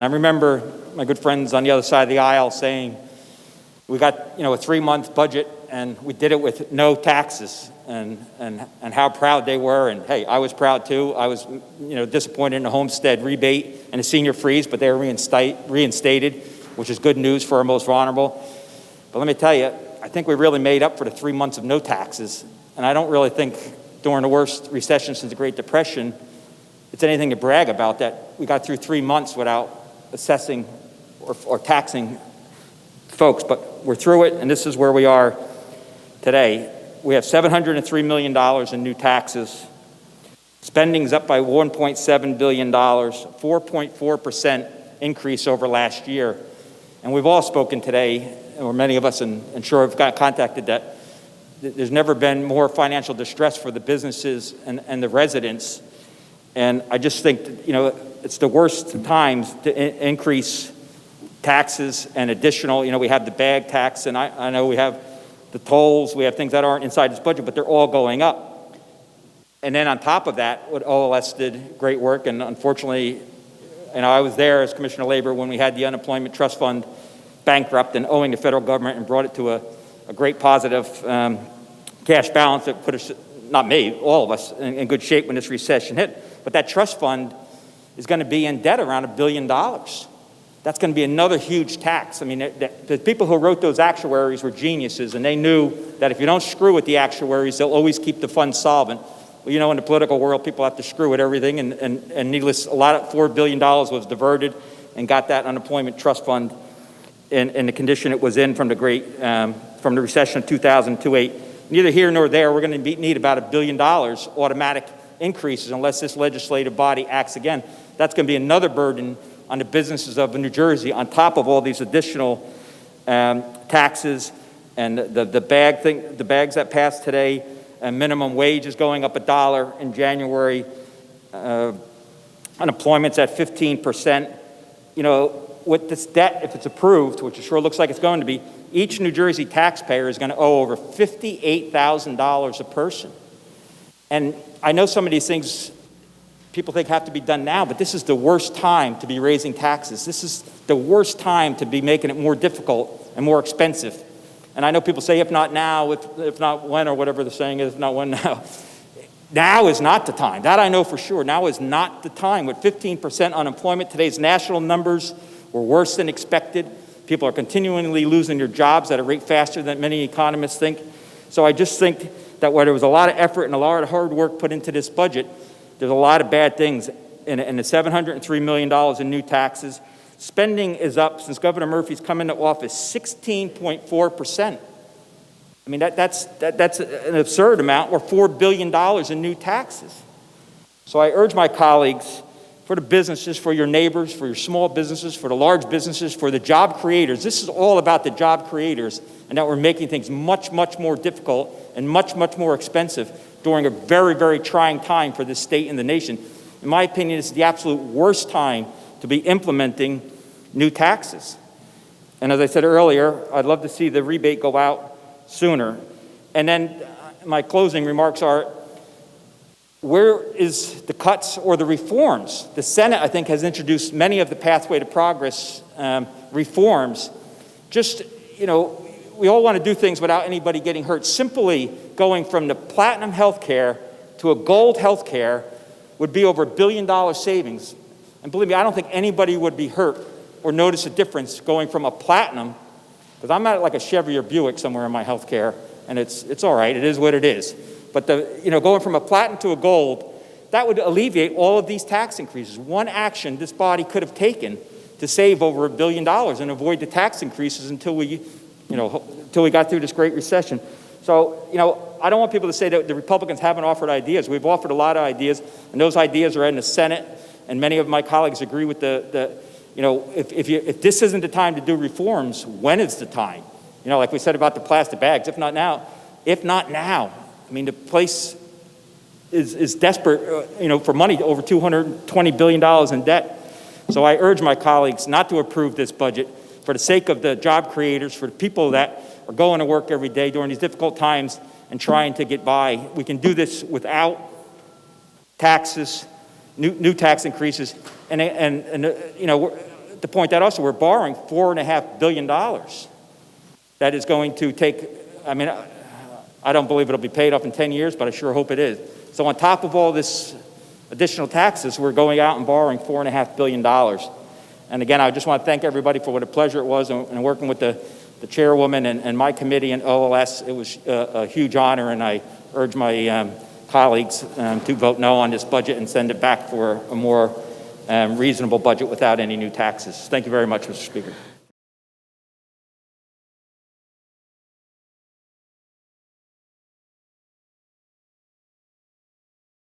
I remember my good friends on the other side of the aisle saying, we got, a 3-month budget and we did it with no taxes, and how proud they were. And hey, I was proud too. I was, disappointed in the homestead rebate and the senior freeze, but they were reinstated, which is good news for our most vulnerable. But let me tell you, I think we really made up for the 3 months of no taxes. And I don't really think during the worst recession since the Great Depression, it's anything to brag about that we got through 3 months without assessing or taxing folks. But we're through it, and this is where we are today. We have $703 million in new taxes. Spending's up by $1.7 billion, 4.4% increase over last year. And we've all spoken today, or many of us, and sure have got contacted, that there's never been more financial distress for the businesses and the residents. And I just think, it's the worst times to increase taxes and additional, we have the bag tax, and I know we have the tolls, we have things that aren't inside this budget, but they're all going up. And then on top of that, what OLS did great work, and unfortunately, I was there as Commissioner of Labor when we had the Unemployment Trust Fund bankrupt and owing the federal government, and brought it to a great positive cash balance that put us, not me, all of us, in good shape when this recession hit. But that trust fund is going to be in debt around $1 billion. That's going to be another huge tax. I mean, the people who wrote those actuaries were geniuses, and they knew that if you don't screw with the actuaries, they'll always keep the fund solvent. Well, in the political world, people have to screw with everything, and needless, $4 billion was diverted and got that unemployment trust fund in the condition it was in from the recession of 2002-08. Neither here nor there, we're going to need about $1 billion automatic increases unless this legislative body acts again. That's going to be another burden on the businesses of New Jersey, on top of all these additional taxes and the bags that passed today. Minimum wage is going up $1 in January. Unemployment's at 15%. With this debt, if it's approved, which it sure looks like it's going to be, each New Jersey taxpayer is going to owe over $58,000 a person. And I know some of these things people think have to be done now, but this is the worst time to be raising taxes. This is the worst time to be making it more difficult and more expensive. And I know people say, if not now, if not when, or whatever the saying is, if not when, now. Now is not the time. That I know for sure. Now is not the time. With 15% unemployment, today's national numbers were worse than expected. People are continually losing their jobs at a rate faster than many economists think. So I just think that where there was a lot of effort and a lot of hard work put into this budget, there's a lot of bad things in the $703 million in new taxes. Spending is up since Governor Murphy's come into office 16.4%. I mean, that's an absurd amount, or $4 billion in new taxes. So I urge my colleagues, for the businesses, for your neighbors, for your small businesses, for the large businesses, for the job creators. This is all about the job creators, and that we're making things much, much more difficult and much, much more expensive during a very, very trying time for this state and the nation. In my opinion, it's the absolute worst time to be implementing new taxes. And as I said earlier, I'd love to see the rebate go out sooner. And then my closing remarks are, where is the cuts or the reforms? The Senate, I think, has introduced many of the Pathway to Progress reforms. Just, we all want to do things without anybody getting hurt. Simply going from the platinum health care to a gold health care would be over $1 billion savings. And believe me, I don't think anybody would be hurt or notice a difference going from a platinum, because I'm at like a Chevy or Buick somewhere in my health care, and it's all right, it is what it is. But going from a platinum to a gold, that would alleviate all of these tax increases. One action this body could have taken to save over $1 billion and avoid the tax increases until we got through this great recession. So, I don't want people to say that the Republicans haven't offered ideas. We've offered a lot of ideas, and those ideas are in the Senate, and many of my colleagues agree with if this isn't the time to do reforms, when is the time? Like we said about the plastic bags, if not now. I mean, the place is desperate, for money, over $220 billion in debt. So I urge my colleagues not to approve this budget for the sake of the job creators, for the people that are going to work every day during these difficult times and trying to get by. We can do this without taxes, new tax increases, and to point out also, we're borrowing $4.5 billion. That is going to take, I mean, I don't believe it'll be paid off in 10 years, but I sure hope it is. So on top of all this additional taxes, we're going out and borrowing $4.5 billion. And again, I just want to thank everybody for what a pleasure it was, and working with the chairwoman and my committee and OLS. It was a huge honor, and I urge my colleagues to vote no on this budget and send it back for a more reasonable budget without any new taxes. Thank you very much, Mr. Speaker.